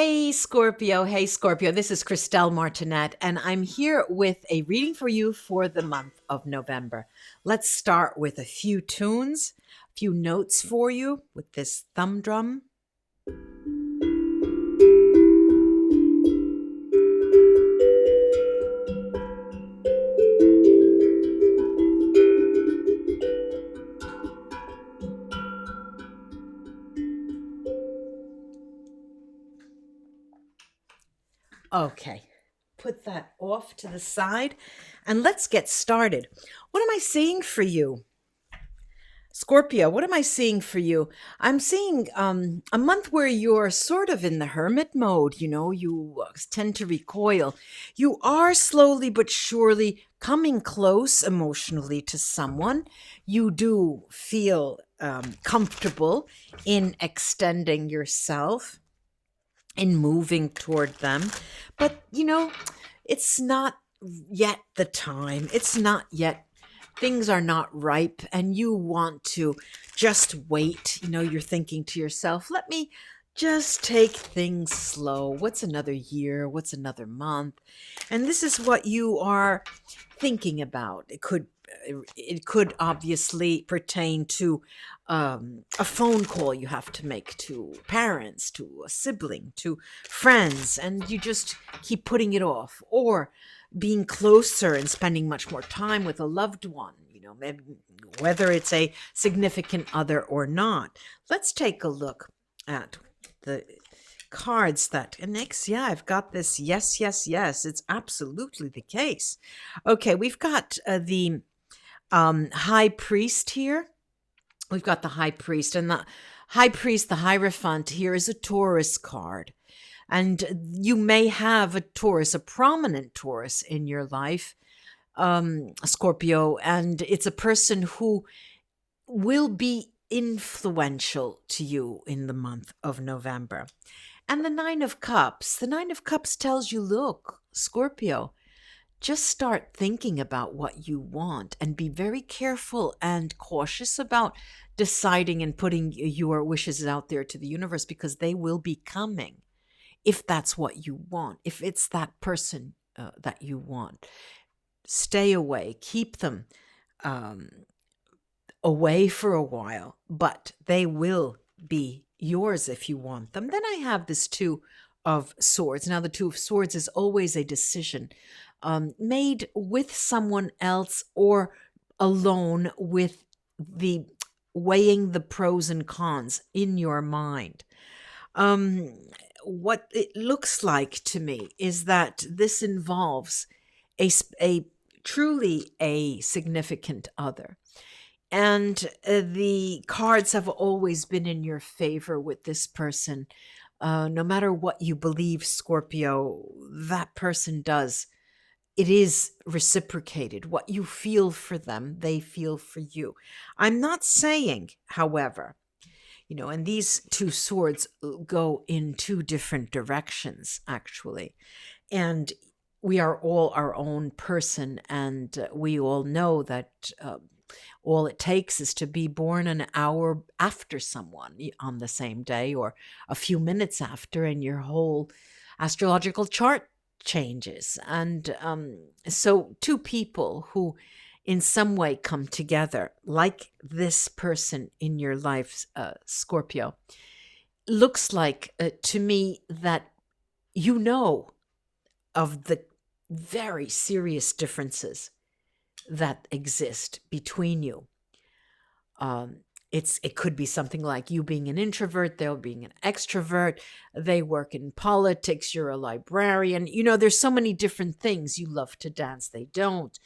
Hey Scorpio, hey Scorpio. This is Christelle Martinette, and I'm here with a reading for you for the month of November. Let's start with a few tunes, a few notes for you with this thumb drum. Okay, put that off to the side and let's get started. What am I seeing for you? Scorpio, what am I seeing for you? I'm seeing a month where you're sort of in the hermit mode. You tend to recoil. You are slowly but surely coming close emotionally to someone. You do feel comfortable in extending yourself, in moving toward them. But, it's not yet the time. It's not yet, things are not ripe, and you want to just wait. You're thinking to yourself, let me just take things slow. What's another year? What's another month? And this is what you are thinking about. It could obviously pertain to a phone call you have to make to parents, to a sibling, to friends, and you just keep putting it off, or being closer and spending much more time with a loved one, maybe, whether it's a significant other or not. Let's take a look at the cards that next. Yeah, I've got this. Yes, yes, yes. It's absolutely the case. Okay, we've got the high priest here. We've got the high priest, and the high priest, the Hierophant here, is a Taurus card. And you may have a Taurus, a prominent Taurus in your life, Scorpio, and it's a person who will be influential to you in the month of November. And the Nine of Cups. The Nine of Cups tells you, look, Scorpio, just start thinking about what you want and be very careful and cautious about deciding and putting your wishes out there to the universe, because they will be coming if that's what you want, if it's that person that you want. Stay away, keep them away for a while, but they will be yours if you want them. Then I have this Two of Swords. Now, the Two of Swords is always a decision made with someone else or alone, with the weighing the pros and cons in your mind. What it looks like to me is that this involves a truly a significant other. And the cards have always been in your favor with this person. No matter what you believe, Scorpio, that person does. It is reciprocated. What you feel for them, they feel for you. I'm not saying, however, and these two swords go in two different directions, actually. And we are all our own person, and we all know that all it takes is to be born an hour after someone on the same day, or a few minutes after, and your whole astrological chart changes. And so two people who in some way come together, like this person in your life, Scorpio, looks like to me that of the very serious differences that exist between you. It could be something like you being an introvert, they'll being an extrovert. They work in politics, you're a librarian. There's so many different things. You love to dance, they don't.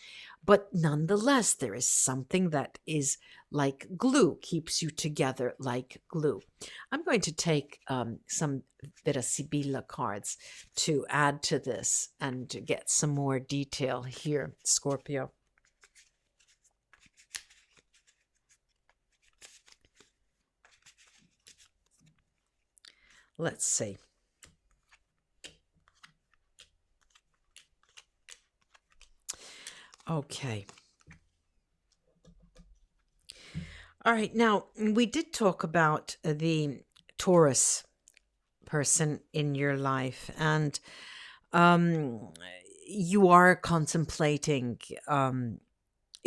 But nonetheless, there is something that is like glue, keeps you together like glue. I'm going to take some vera sibilla cards to add to this and to get some more detail here, Scorpio. Let's see. Okay. All right. Now, we did talk about the Taurus person in your life, and um, you are contemplating.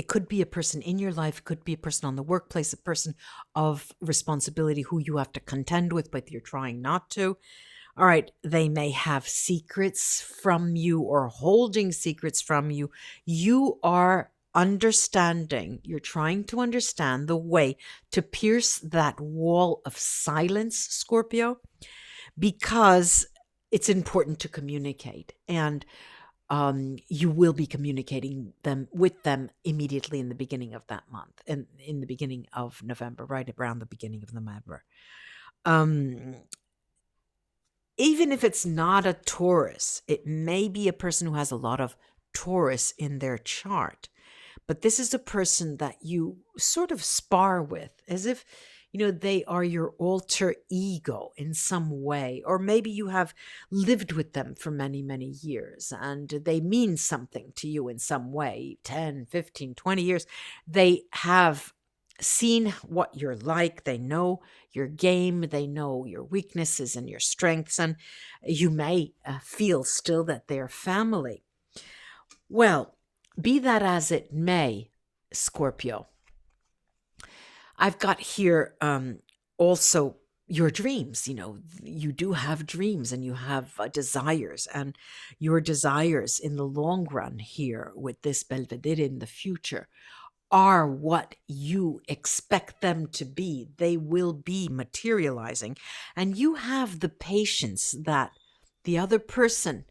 It could be a person in your life, it could be a person on the workplace, a person of responsibility who you have to contend with, but you're trying not to. All right, they may have secrets from you or holding secrets from you. You are understanding, you're trying to understand the way to pierce that wall of silence, Scorpio, because it's important to communicate. And you will be communicating with them immediately in the beginning of that month, and in the beginning of November, right around the beginning of November. Um, Even if it's not a Taurus, it may be a person who has a lot of Taurus in their chart. But this is a person that you sort of spar with, as if, they are your alter ego in some way. Or maybe you have lived with them for many, many years and they mean something to you in some way, 10, 15, 20 years. They have seen what you're like. They know your game. They know your weaknesses and your strengths. And you may feel still that they're family. Well, be that as it may, Scorpio, I've got here also your dreams. You do have dreams and you have desires, and your desires in the long run here with this Belvedere in the future are what you expect them to be. They will be materializing, and you have the patience that the other person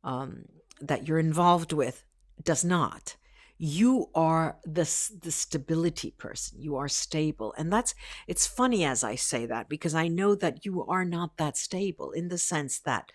that you're involved with does not. You are the stability person. You are stable. And it's funny as I say that, because I know that you are not that stable, in the sense that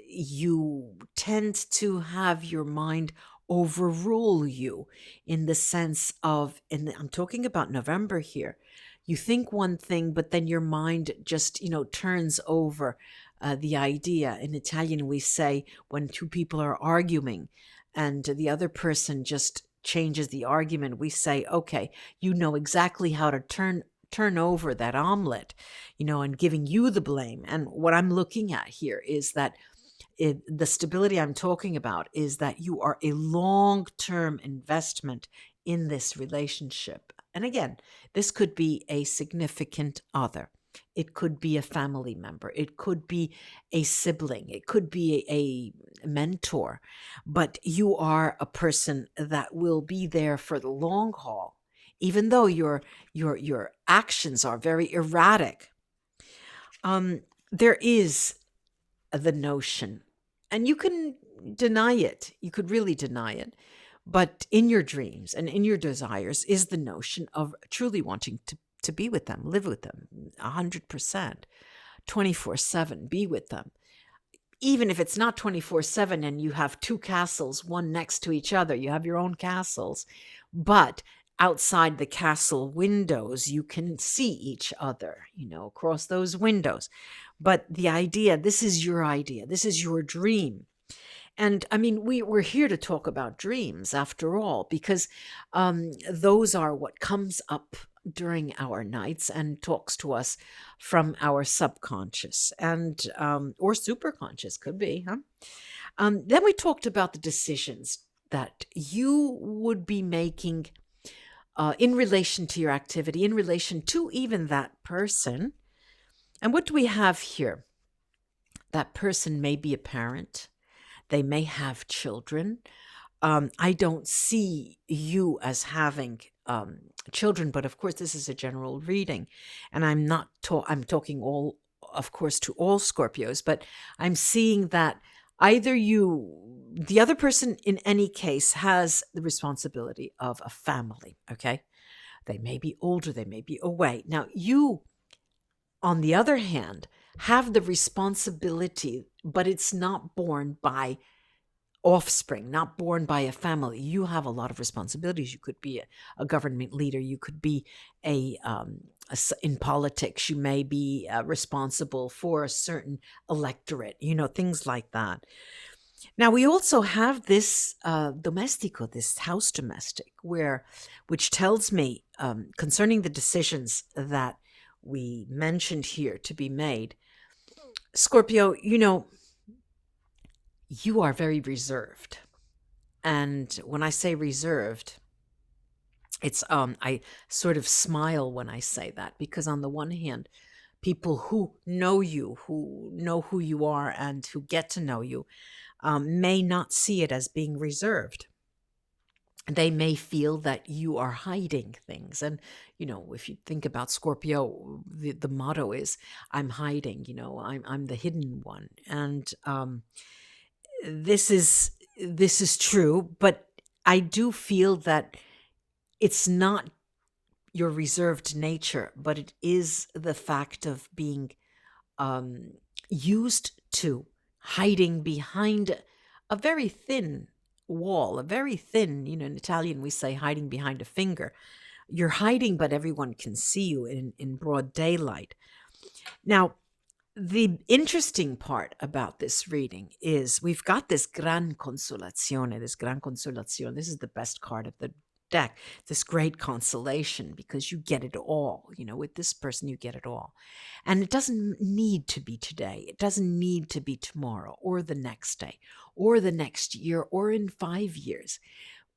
you tend to have your mind overrule you, in the sense of, and I'm talking about November here. You think one thing, but then your mind just, turns over the idea. In Italian, we say when two people are arguing and the other person just changes the argument, we say, okay, you know exactly how to turn over that omelet, and giving you the blame. And what I'm looking at here is that the stability I'm talking about is that you are a long-term investment in this relationship. And again, this could be a significant other. It could be a family member. It could be a sibling. It could be a mentor. But you are a person that will be there for the long haul, even though your actions are very erratic. There is the notion, and you can deny it. You could really deny it. But in your dreams and in your desires is the notion of truly wanting to be with them, live with them 100%, 24/7, be with them. Even if it's not 24/7 and you have two castles, one next to each other, you have your own castles, but outside the castle windows, you can see each other, across those windows. But the idea, this is your dream. And I mean, we're here to talk about dreams after all, because those are what comes up during our nights and talks to us from our subconscious and or superconscious, could be. Then we talked about the decisions that you would be making in relation to your activity, in relation to even that person. And what do we have here? That person may be a parent. They may have children. I don't see you as having children, but of course, this is a general reading, and I'm not. I'm talking all, of course, to all Scorpios, but I'm seeing that either the other person, in any case, has the responsibility of a family. Okay, they may be older, they may be away. Now, you, on the other hand, have the responsibility, but it's not borne by offspring, not born by a family. You have a lot of responsibilities. You could be a government leader. You could be in politics. You may be responsible for a certain electorate, things like that. Now, we also have this domestico, this house domestic, which tells me concerning the decisions that we mentioned here to be made, Scorpio, you are very reserved. And when I say reserved, it's I sort of smile when I say that, because on the one hand, people who know you, who know who you are and who get to know you, may not see it as being reserved. They may feel that you are hiding things. And, if you think about Scorpio, the motto is, I'm hiding, I'm the hidden one. And this is this is true, but I do feel that it's not your reserved nature, but it is the fact of being um, used to hiding behind a very thin wall, a very thin, in Italian we say hiding behind a finger. You're hiding, but everyone can see you in broad daylight. Now, the interesting part about this reading is we've got this gran consolazione, this gran consolazione. This is the best card of the deck, this great consolation, because you get it all. With this person, you get it all. And it doesn't need to be today. It doesn't need to be tomorrow or the next day or the next year or in 5 years.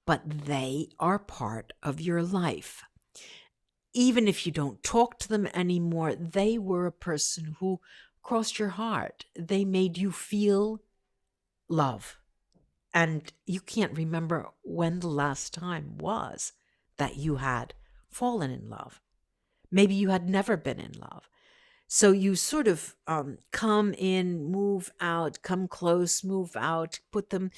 But they are part of your life. Even if you don't talk to them anymore, they were a person who crossed your heart. They made you feel love. And you can't remember when the last time was that you had fallen in love. Maybe you had never been in love. So you sort of come in, move out, come close, move out, put them,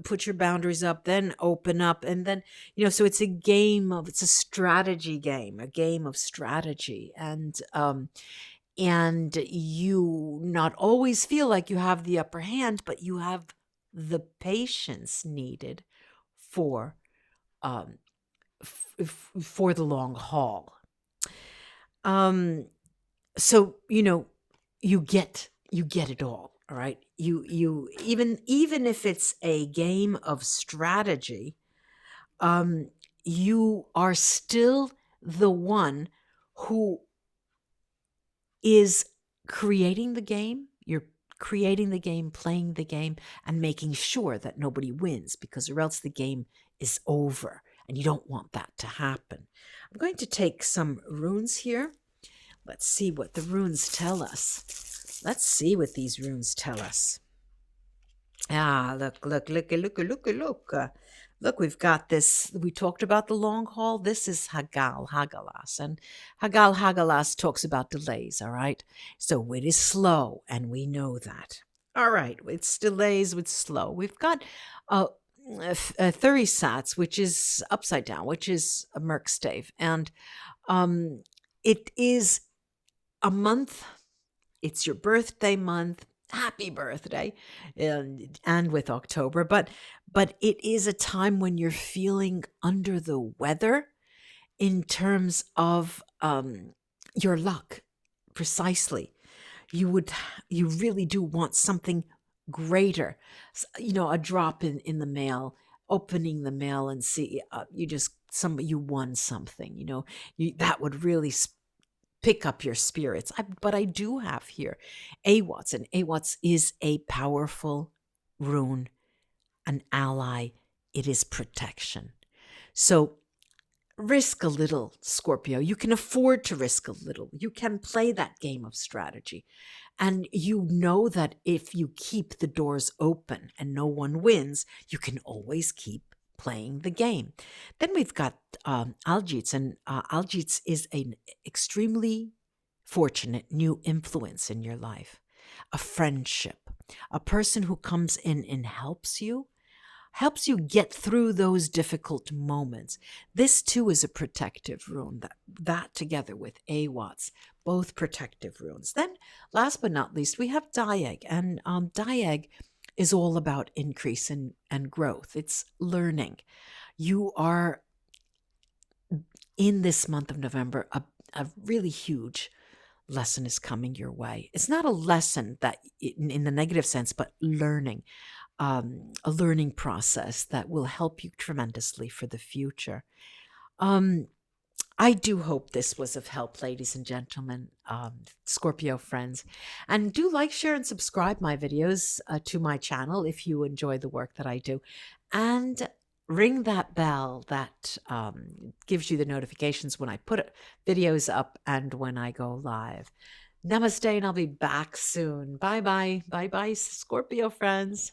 put your boundaries up, then open up. And then, so it's it's a strategy game, a game of strategy. And you not always feel like you have the upper hand, but you have the patience needed for um, for the long haul. So you get it all right. You even if it's a game of strategy, you are still the one who is creating the game. You're creating the game, playing the game, and making sure that nobody wins, because or else the game is over, and you don't want that to happen. I'm going to take some runes here. Let's see what the runes tell us. Let's see what these runes tell us. Look. Look, we've got this. We talked about the long haul. This is Hagalas. And Hagalas talks about delays, all right? So it is slow, and we know that. All right, it's delays with slow. We've got 30 sats, which is upside down, which is a Merkstave. And it is a month. It's your birthday month. Happy birthday, and with October, but it is a time when you're feeling under the weather in terms of your luck. Precisely, you really do want something greater, a drop in the mail, opening the mail and see you won something, that would really pick up your spirits. But I do have here Awats, and Awats is a powerful rune, an ally. It is protection. So risk a little, Scorpio. You can afford to risk a little. You can play that game of strategy. And you know that if you keep the doors open and no one wins, you can always keep playing the game. Then we've got Algits, and Algits is an extremely fortunate new influence in your life, a friendship, a person who comes in and helps you get through those difficult moments. This too is a protective rune, that together with Awats, both protective runes. Then last but not least, we have Diag, and Diag is all about increase and growth. It's learning. You are, in this month of November, a really huge lesson is coming your way. It's not a lesson that in the negative sense, but learning, a learning process that will help you tremendously for the future. I do hope this was of help, ladies and gentlemen, Scorpio friends. And do like, share, and subscribe my videos to my channel if you enjoy the work that I do. And ring that bell that gives you the notifications when I put videos up and when I go live. Namaste, and I'll be back soon. Bye-bye. Bye-bye, Scorpio friends.